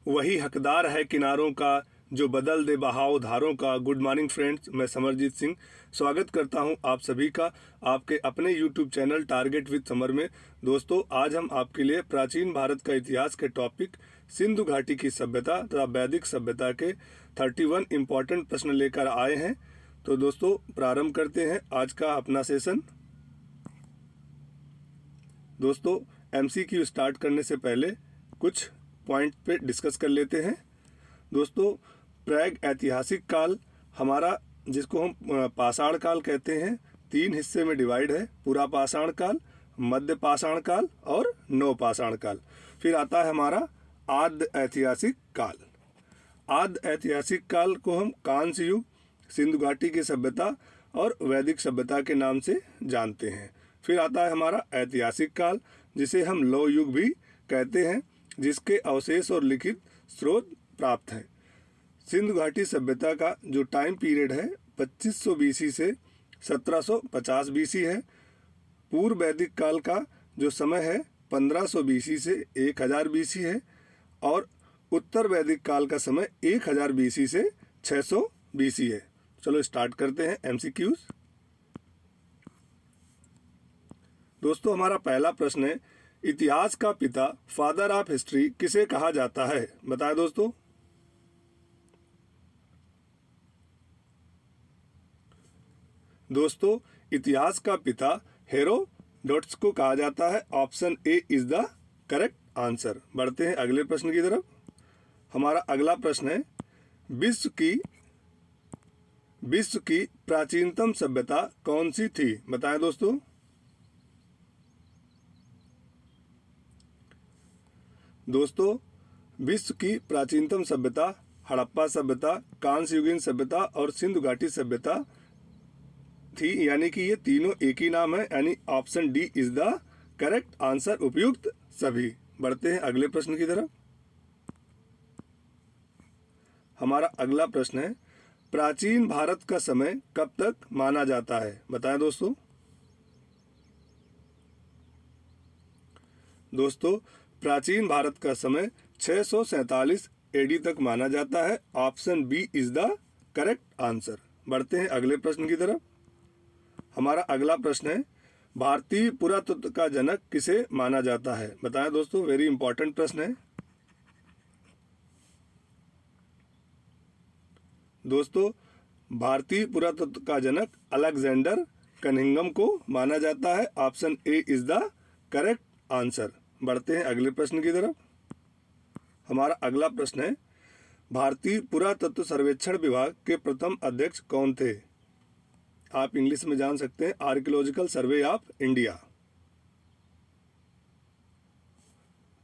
वही हकदार है किनारों का जो बदल दे बहाव धारों का। गुड मॉर्निंग फ्रेंड्स, मैं समरजीत सिंह स्वागत करता हूं आप सभी का आपके अपने YouTube channel target with summer में। दोस्तों, आज हम आपके लिए प्राचीन भारत का इतिहास के टॉपिक सिंधु घाटी की सभ्यता तथा वैदिक सभ्यता के 31 इम्पॉर्टेंट प्रश्न लेकर आए हैं। तो दोस्तों, प्रारंभ करते हैं आज का अपना सेशन। दोस्तों, एमसीक्यू स्टार्ट करने से पहले कुछ पॉइंट पे डिस्कस कर लेते हैं। दोस्तों, प्राग ऐतिहासिक काल हमारा, जिसको हम पाषाण काल कहते हैं, 3 हिस्से में डिवाइड है। पूरा पाषाण काल, मध्य पाषाण काल और नव पाषाण काल। फिर आता है हमारा आद्य ऐतिहासिक काल। आद्य ऐतिहासिक काल को हम कांस्य युग, सिंधु घाटी की सभ्यता और वैदिक सभ्यता के नाम से जानते हैं। फिर आता है हमारा ऐतिहासिक काल, जिसे हम लौह युग भी कहते हैं, जिसके अवशेष और लिखित स्रोत प्राप्त हैं। सिंधु घाटी सभ्यता का जो टाइम पीरियड है 2500 बीसी से 1750 बीसी है। पूर्व वैदिक काल का जो समय है 1500 बीसी से 1000 बीसी है और उत्तर वैदिक काल का समय 1000 बीसी से 600 बीसी है। चलो स्टार्ट करते हैं एमसीक्यूज। दोस्तों, हमारा पहला प्रश्न है, इतिहास का पिता, फादर ऑफ हिस्ट्री किसे कहा जाता है? बताएं दोस्तों। दोस्तों, इतिहास का पिता हेरोडोटस को कहा जाता है। Option A is the correct answer. बढ़ते हैं अगले प्रश्न की तरफ। हमारा अगला प्रश्न है, विश्व की प्राचीनतम सभ्यता कौन सी थी? बताएं दोस्तों। दोस्तों, विश्व की प्राचीनतम सभ्यता हड़प्पा सभ्यता, कांस्य युगीन सभ्यता और सिंधु घाटी सभ्यता थी। यानी कि ये तीनों एक ही नाम है, यानी option D is the correct answer, उपयुक्त सभी। बढ़ते हैं अगले प्रश्न की तरफ। हमारा अगला प्रश्न है, प्राचीन भारत का समय कब तक माना जाता है? बताएं दोस्तों। दोस्तों, प्राचीन भारत का समय 647 एडी तक माना जाता है। Option B is the correct answer. बढ़ते हैं अगले प्रश्न की तरफ। हमारा अगला प्रश्न है, भारतीय पुरातत्व का जनक किसे माना जाता है? बताएं दोस्तों, वेरी इंपॉर्टेंट प्रश्न है। दोस्तों, भारतीय पुरातत्व का जनक अलेक्जेंडर कनिंघम को माना जाता है। Option A is the correct answer. बढ़ते हैं अगले प्रश्न की तरफ। हमारा अगला प्रश्न है, भारतीय पुरातत्व सर्वेक्षण विभाग के प्रथम अध्यक्ष कौन थे? आप इंग्लिश में जान सकते हैं आर्कियोलॉजिकल सर्वे ऑफ इंडिया।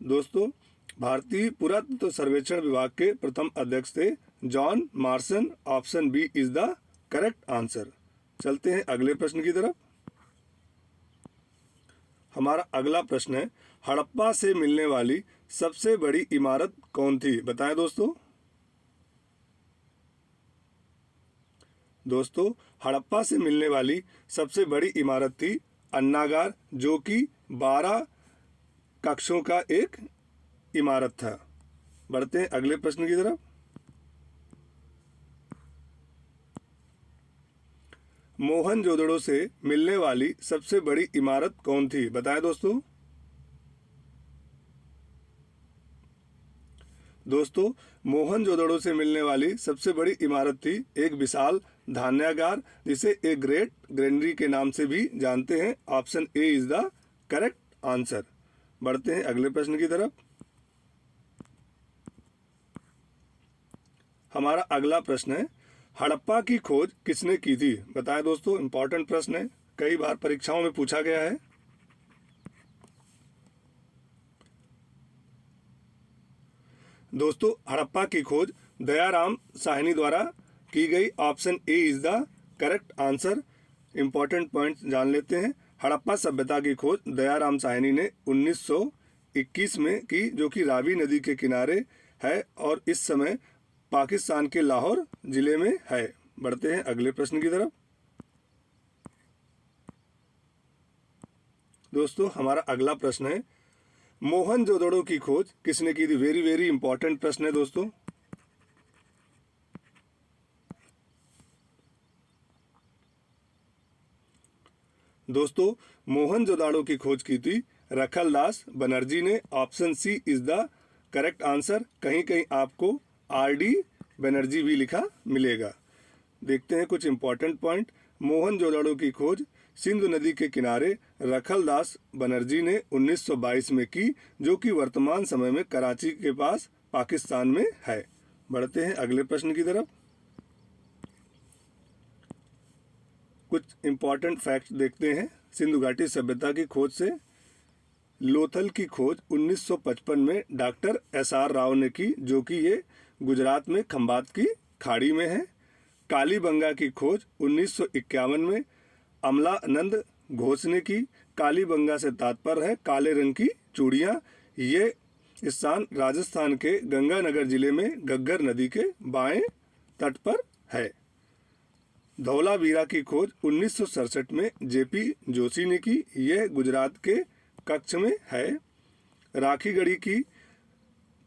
दोस्तों, भारतीय पुरातत्व सर्वेक्षण विभाग के प्रथम अध्यक्ष थे John Marshall. Option B is the correct answer. चलते हैं अगले प्रश्न की तरफ। हमारा अगला प्रश्न है, हड़प्पा से मिलने वाली सबसे बड़ी इमारत कौन थी? बताएं दोस्तों। दोस्तों, हड़प्पा से मिलने वाली सबसे बड़ी इमारत थी अन्नागार, जो कि 12 कक्षों का एक इमारत था। बढ़ते हैं अगले प्रश्न की तरफ। मोहनजोदड़ो से मिलने वाली सबसे बड़ी इमारत कौन थी? बताएं दोस्तों। दोस्तों, मोहनजोदड़ो से मिलने वाली सबसे बड़ी इमारत थी एक विशाल धान्यागार, जिसे एक ग्रेट ग्रेनरी के नाम से भी जानते हैं। Option A is the correct answer. बढ़ते हैं अगले प्रश्न की तरफ। हमारा अगला प्रश्न है, हड़प्पा की खोज किसने की थी? बताएं दोस्तों, इंपॉर्टेंट प्रश्न है, कई बार परीक्षाओं में पूछा गया है। दोस्तों, हड़प्पा की खोज दयाराम साहनी द्वारा की गई। Option A is the correct answer. Important point जान लेते हैं। हड़प्पा सभ्यता की खोज दयाराम साहनी ने 1921 में की, जो कि रावी नदी के किनारे है और इस समय पाकिस्तान के लाहौर जिले में है। बढ़ते हैं अगले प्रश्न की तरफ। दोस्तों, हमारा अगला प्रश्न है, मोहनजोदड़ो की खोज किसने की थी? वेरी वेरी इंपॉर्टेंट प्रश्न है दोस्तों। दोस्तों मोहनजोदड़ो की खोज की थी रखलदास बनर्जी ने। Option C is the correct answer. कहीं कहीं आपको RD बनर्जी भी लिखा मिलेगा। देखते हैं कुछ इंपॉर्टेंट पॉइंट। मोहनजोदड़ो की खोज सिंधु नदी के किनारे रखलदास बनर्जी ने 1922 में की, जो कि वर्तमान समय में कराची के पास पाकिस्तान में है। बढ़ते हैं अगले प्रश्न की तरफ। कुछ इंपॉर्टेंट फैक्ट देखते हैं सिंधु घाटी सभ्यता की खोज से। लोथल की खोज 1955 में डॉक्टर SR राव ने की, जो कि ये गुजरात में खंबात की खाड़ी में है। कालीबंगा की खोज 1951 में अमलानंद घोष ने की। कालीबंगा से तात्पर्य है काले रंग की चूड़ियाँ। ये स्थान राजस्थान के गंगानगर जिले में घग्गर नदी के बाएं तट पर है। धौलावीरा की खोज 1967 में JP जोशी ने की। यह गुजरात के कच्छ में है। राखीगढ़ी की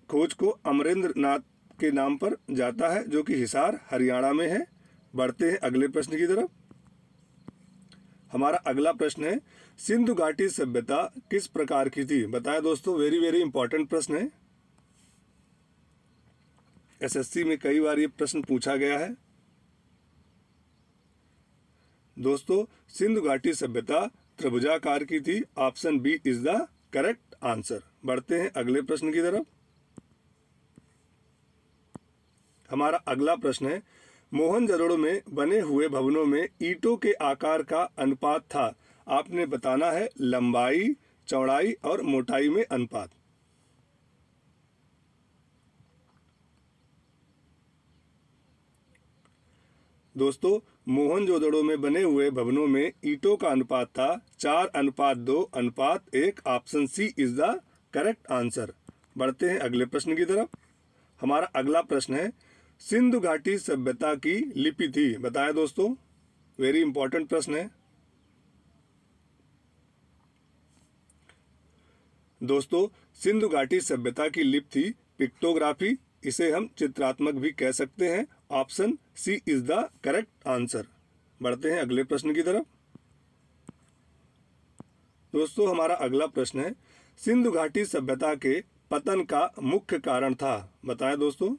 खोज को अमरेंद्र नाथ के नाम पर जाता है, जो कि हिसार हरियाणा में है। बढ़ते हैं अगले प्रश्न की तरफ। हमारा अगला प्रश्न है सिंधु घाटी सभ्यता किस प्रकार की थी? बताएं दोस्तों। वेरी वेरी इंपॉर्टेंट प्रश्न है। SSC में कई बार ये प्रश्न पूछा गया है। दोस्तों सिंधु घाटी सभ्यता त्रिभुजाकार की थी। Option B is the correct answer. बढ़ते हैं अगले प्रश्न की तरफ। हमारा अगला प्रश्न है मोहनजोदड़ो में बने हुए भवनों में ईंटों के आकार का अनुपात था। आपने बताना है लंबाई, चौड़ाई और मोटाई में अनुपात। दोस्तों मोहनजोदड़ो में बने हुए भवनों में ईंटों का अनुपात था 4:2:1। Option C is the correct answer. बढ़ते हैं अगले प्रश्न की तरफ। हमारा अगला प्रश्न है सिंधु घाटी सभ्यता की लिपि थी। बताएं दोस्तों। वेरी इंपॉर्टेंट प्रश्न है। दोस्तों सिंधु घाटी सभ्यता की लिपि थी पिक्टोग्राफी। इसे हम चित्रात्मक भी कह सकते हैं। Option C is the correct answer. बढ़ते हैं अगले प्रश्न की तरफ। दोस्तों हमारा अगला प्रश्न है सिंधु घाटी सभ्यता के पतन का मुख्य कारण था। बताएं दोस्तों।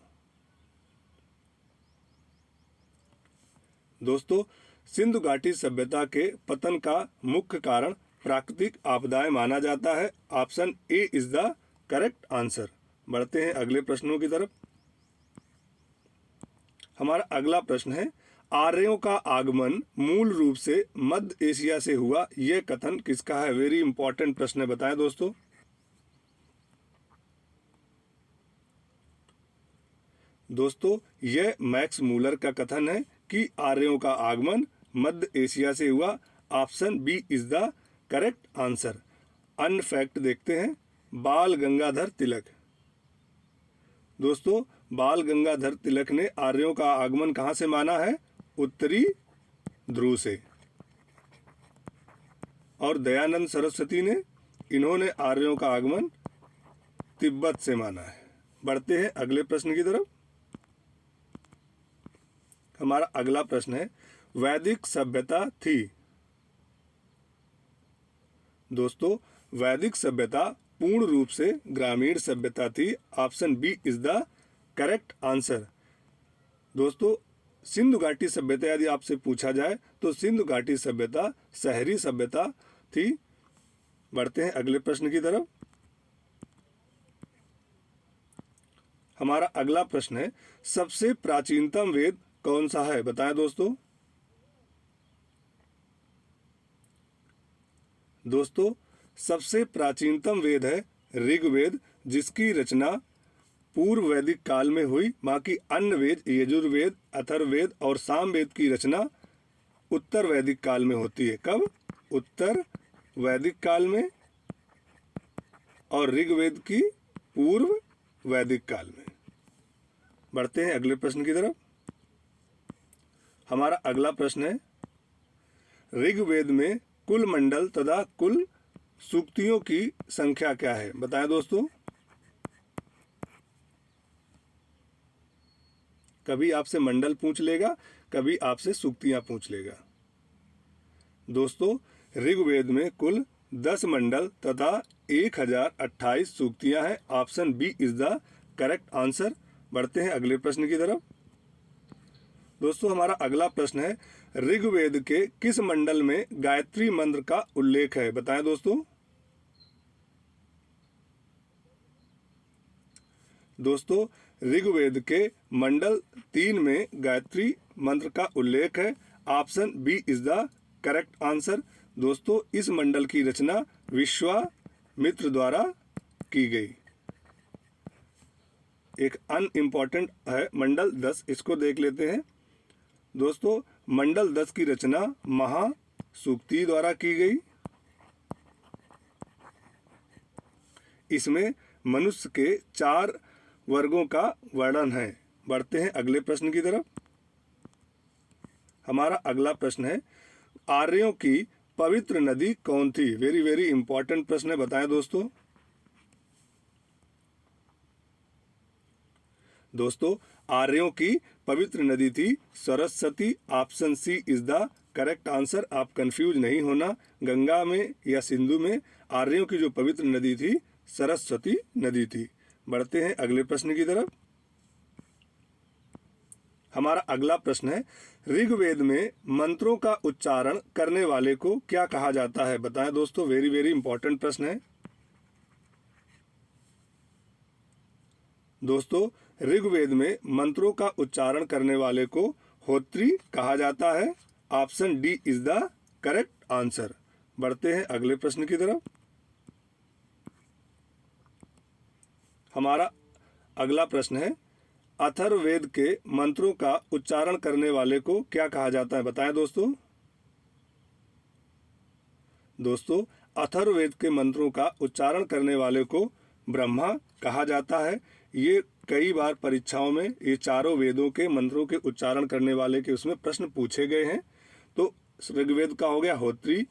दोस्तों सिंधु घाटी सभ्यता के पतन का मुख्य कारण प्राकृतिक आपदाएं माना जाता है। Option A is the correct answer. बढ़ते हैं अगले प्रश्नों की तरफ। हमारा अगला प्रश्न है आर्यों का आगमन मूल रूप से मध्य एशिया से हुआ। यह कथन किसका है? वेरी इंपॉर्टेंट प्रश्न है। बताएं दोस्तों। दोस्तों यह मैक्स मूलर का कथन है कि आर्यों का आगमन मध्य एशिया से हुआ। Option B is the correct answer. अन्य फैक्ट देखते हैं। बाल गंगाधर तिलक। दोस्तों बाल गंगाधर तिलक ने आर्यों का आगमन कहां से माना है? उत्तरी ध्रुव से। और दयानंद सरस्वती ने इन्होंने आर्यों का आगमन तिब्बत से माना है। बढ़ते हैं अगले प्रश्न की तरफ। हमारा अगला प्रश्न है वैदिक सभ्यता थी। दोस्तों वैदिक सभ्यता पूर्ण रूप से ग्रामीण सभ्यता थी। Option B is the correct answer. दोस्तों सिंधु घाटी सभ्यता यदि आपसे पूछा जाए तो सिंधु घाटी सभ्यता शहरी सभ्यता थी। बढ़ते हैं अगले प्रश्न की तरफ। हमारा अगला प्रश्न है सबसे प्राचीनतम वेद कौन सा है? बताएं दोस्तों। दोस्तों सबसे प्राचीनतम वेद है ऋग्वेद, जिसकी रचना पूर्व वैदिक काल में हुई। बाकी अन्य वेद यजुर्वेद, अथर्ववेद और सामवेद की रचना उत्तर वैदिक काल में होती है। कब? उत्तर वैदिक काल में। और ऋग्वेद की पूर्व वैदिक काल में। बढ़ते हैं अगले प्रश्न की तरफ। हमारा अगला प्रश्न है ऋग्वेद में कुल मंडल तथा कुल सूक्तियों की संख्या क्या है? बताएं दोस्तों। कभी आपसे मंडल पूछ लेगा, कभी आपसे सूक्तियां पूछ लेगा। दोस्तों, ऋग्वेद में कुल 10 मंडल तथा 1028 सूक्तियां हैं। Option B is the correct answer. बढ़ते हैं अगले प्रश्न की तरफ। दोस्तों, हमारा अगला प्रश्न है, ऋग्वेद के किस मंडल में गायत्री मंत्र का उल्लेख है? बताएं दोस्तों। दोस्तों, ऋग्वेद के मंडल 3 में गायत्री मंत्र का उल्लेख है। Option B is the correct answer. दोस्तों, इस मंडल की रचना विश्वामित्र द्वारा की गई। एक अनइम्पॉर्टेंट है मंडल 10, इसको देख लेते हैं। दोस्तों, मंडल 10 की रचना महासूक्ति द्वारा की गई। इसमें मनुष्य के 4 वर्गों का वर्णन है। बढ़ते हैं अगले प्रश्न की तरफ। हमारा अगला प्रश्न है, आर्यों की पवित्र नदी कौन थी? वेरी वेरी इंपॉर्टेंट प्रश्न है, बताएं दोस्तों। दोस्तों, आर्यों की पवित्र नदी थी Saraswati. Option C is the correct answer. आप कंफ्यूज नहीं होना, गंगा में या सिंधु में आर्यों की जो पवित्र नदी थी सरस्वती नदी थी। बढ़ते हैं अगले प्रश्न की तरफ। हमारा अगला प्रश्न है, ऋग्वेद में मंत्रों का उच्चारण करने वाले को क्या कहा जाता है? बताएं दोस्तों। वेरी वेरी इंपॉर्टेंट प्रश्न है। दोस्तों, ऋग्वेद में मंत्रों का उच्चारण करने वाले को होत्री कहा जाता है। Option D is the correct answer. बढ़ते हैं अगले प्रश्न की तरफ। हमारा अगला प्रश्न है, अथर्ववेद के मंत्रों का उच्चारण करने वाले को क्या कहा जाता है? बताएं दोस्तों। दोस्तों, अथर्ववेद के मंत्रों का उच्चारण करने वाले को ब्रह्मा कहा जाता है। ये कई बार परीक्षाओं में ये चारों वेदों के मंत्रों के उच्चारण करने वाले के उसमें प्रश्न पूछे गए हैं। तो ऋग्वेद का हो गया होत्री,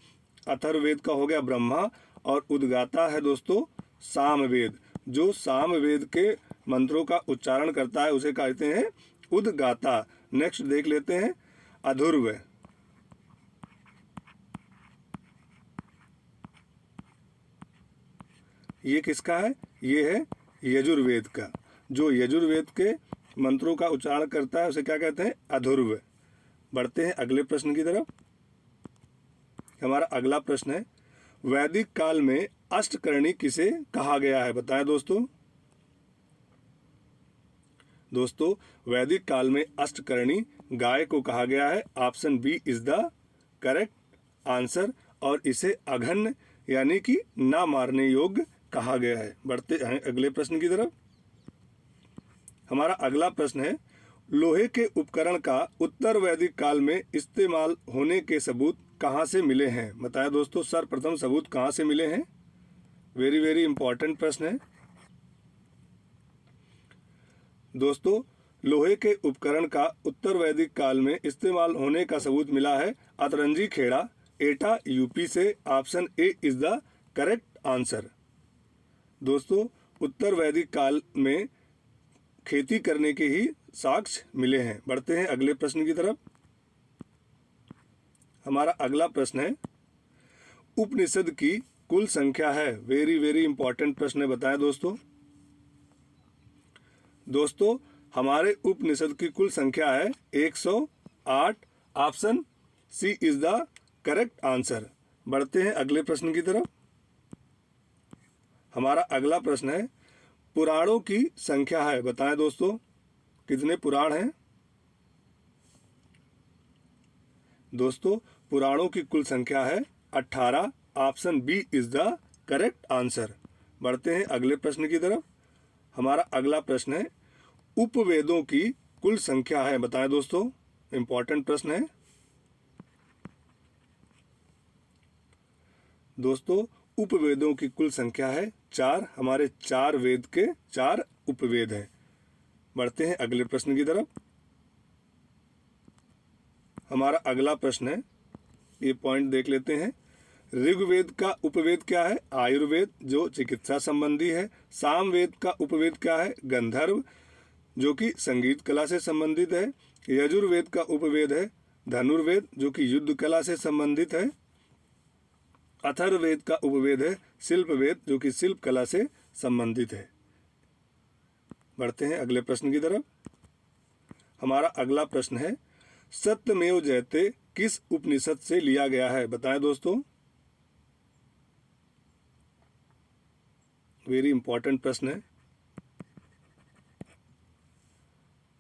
अथर्ववेद का हो गया ब्रह्मा, और उद्गाता है दोस्तों सामवेद। जो सामवेद के मंत्रों का उच्चारण करता है उसे कहते हैं उद्गाता। नेक्स्ट देख लेते हैं अथर्व। ये किसका है? ये है यजुर्वेद का। जो यजुर्वेद के मंत्रों का उच्चारण करता है उसे क्या कहते हैं? अथर्व। बढ़ते हैं अगले प्रश्न की तरफ। हमारा अगला प्रश्न है, वैदिक काल में अष्टकर्णी किसे कहा गया है? बताएं दोस्तों। दोस्तों, वैदिक काल में अष्टकर्णी गाय को कहा गया है। Option B is the correct answer, और इसे अघन्य यानी कि ना मारने योग्य कहा गया है। बढ़ते हैं अगले प्रश्न की तरफ। हमारा अगला प्रश्न है, लोहे के उपकरण का उत्तर वैदिक काल में इस्तेमाल होने के सबूत कहाँ से मिले हैं? बताएं दोस्तों, सर्वप्रथम सबूत कहाँ से मिले हैं? वेरी वेरी इंपॉर्टेंट प्रश्न है। दोस्तों, लोहे के उपकरण का उत्तर वैदिक काल में इस्तेमाल होने का सबूत मिला है अतरंजी खेड़ा, एटा, यूपी से। Option A is the correct answer. दोस्तों, उत्तर वैदिक काल में खेती करने के ही साक्ष्य मिले हैं। बढ़ते हैं अगले प्रश्न की तरफ। हमारा अगला प्रश्न है, उपनिषद की कुल संख्या है? वेरी वेरी इंपॉर्टेंट प्रश्न है, बताएं दोस्तों। दोस्तों, हमारे उपनिषद की कुल संख्या है 108। Option C is the correct answer. बढ़ते हैं अगले प्रश्न की तरफ। हमारा अगला प्रश्न है, पुराणों की संख्या है? बताएं दोस्तों, कितने पुराण हैं? दोस्तों, पुराणों की कुल संख्या है 18। Option B is the correct answer. बढ़ते हैं अगले प्रश्न की तरफ। हमारा अगला प्रश्न है, उपवेदों की कुल संख्या है? बताएं दोस्तों, इंपॉर्टेंट प्रश्न है। दोस्तों, उपवेदों की कुल संख्या है 4। हमारे 4 वेद के 4 उपवेद हैं। बढ़ते हैं अगले प्रश्न की तरफ। हमारा अगला प्रश्न है, ये पॉइंट देख लेते हैं, ऋग्वेद का उपवेद क्या है? आयुर्वेद, जो चिकित्सा संबंधी है। सामवेद का उपवेद क्या है? गंधर्व, जो कि संगीत कला से संबंधित है। यजुर्वेद का उपवेद है धनुर्वेद, जो कि युद्ध कला से संबंधित है। अथर्ववेद का उपवेद है शिल्पवेद, जो कि शिल्प कला से संबंधित है। बढ़ते हैं अगले प्रश्न की तरफ। हमारा अगला प्रश्न है, सत्यमेव जयते किस उपनिषद से लिया गया है? बताएं दोस्तों। वेरी इंपॉर्टेंट प्रश्न है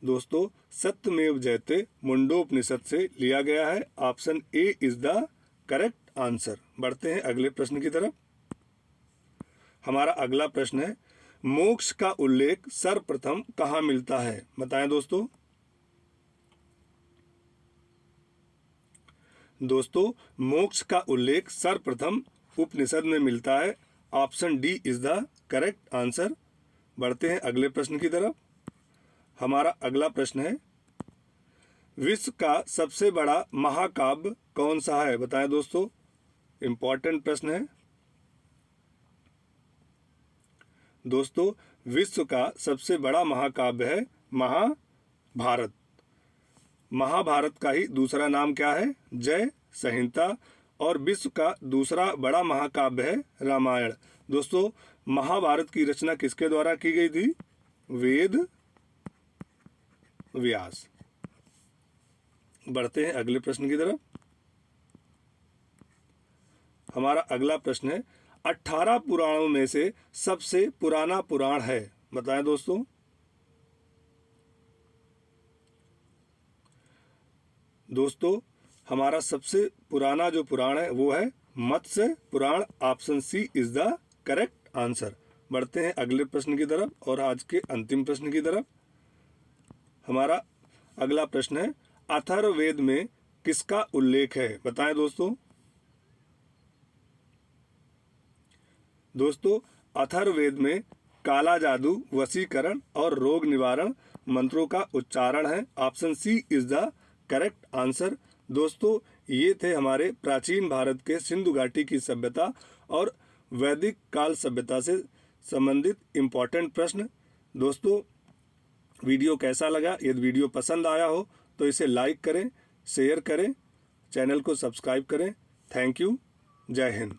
दोस्तों। सत्यमेव जयते मुंडोपनिषद से लिया गया है। Option A is the correct answer. बढ़ते हैं अगले प्रश्न की तरफ। हमारा अगला प्रश्न है, मोक्ष का उल्लेख सर्वप्रथम कहाँ मिलता है? बताएं दोस्तों। दोस्तों, मोक्ष का उल्लेख सर्वप्रथम उपनिषद में मिलता है। Option D is the correct answer. बढ़ते हैं अगले प्रश्न की तरफ। हमारा अगला प्रश्न है, विश्व का सबसे बड़ा महाकाव्य कौन सा है? बताएं दोस्तों। इंपॉर्टेंट प्रश्न है दोस्तों। विश्व का सबसे बड़ा महाकाव्य है महाभारत। महाभारत का ही दूसरा नाम क्या है? जय संहिता। और विश्व का दूसरा बड़ा महाकाव्य है रामायण। दोस्तों, महाभारत की रचना किसके द्वारा की गई थी? वेद व्यास। बढ़ते हैं अगले प्रश्न की तरफ। हमारा अगला प्रश्न है, 18 पुराणों में से सबसे पुराना पुराण है? बताएं दोस्तों। दोस्तों, हमारा सबसे पुराना जो पुराण है वो है Matsya Purana. Option C is the correct answer. बढ़ते हैं अगले प्रश्न की तरफ और आज के अंतिम प्रश्न की तरफ। हमारा अगला प्रश्न है, अथर्ववेद में किसका उल्लेख है? बताएं दोस्तों। दोस्तों, अथर्ववेद में काला जादू, वशीकरण और रोग निवारण मंत्रों का उच्चारण है। Option C is the correct answer. दोस्तों, ये थे हमारे प्राचीन भारत के सिंधु घाटी की सभ्यता और वैदिक काल सभ्यता से संबंधित इम्पोर्टेंट प्रश्न। दोस्तों, वीडियो कैसा लगा? यदि वीडियो पसंद आया हो तो इसे लाइक करें, शेयर करें, चैनल को सब्सक्राइब करें। Thank you. जय हिंद।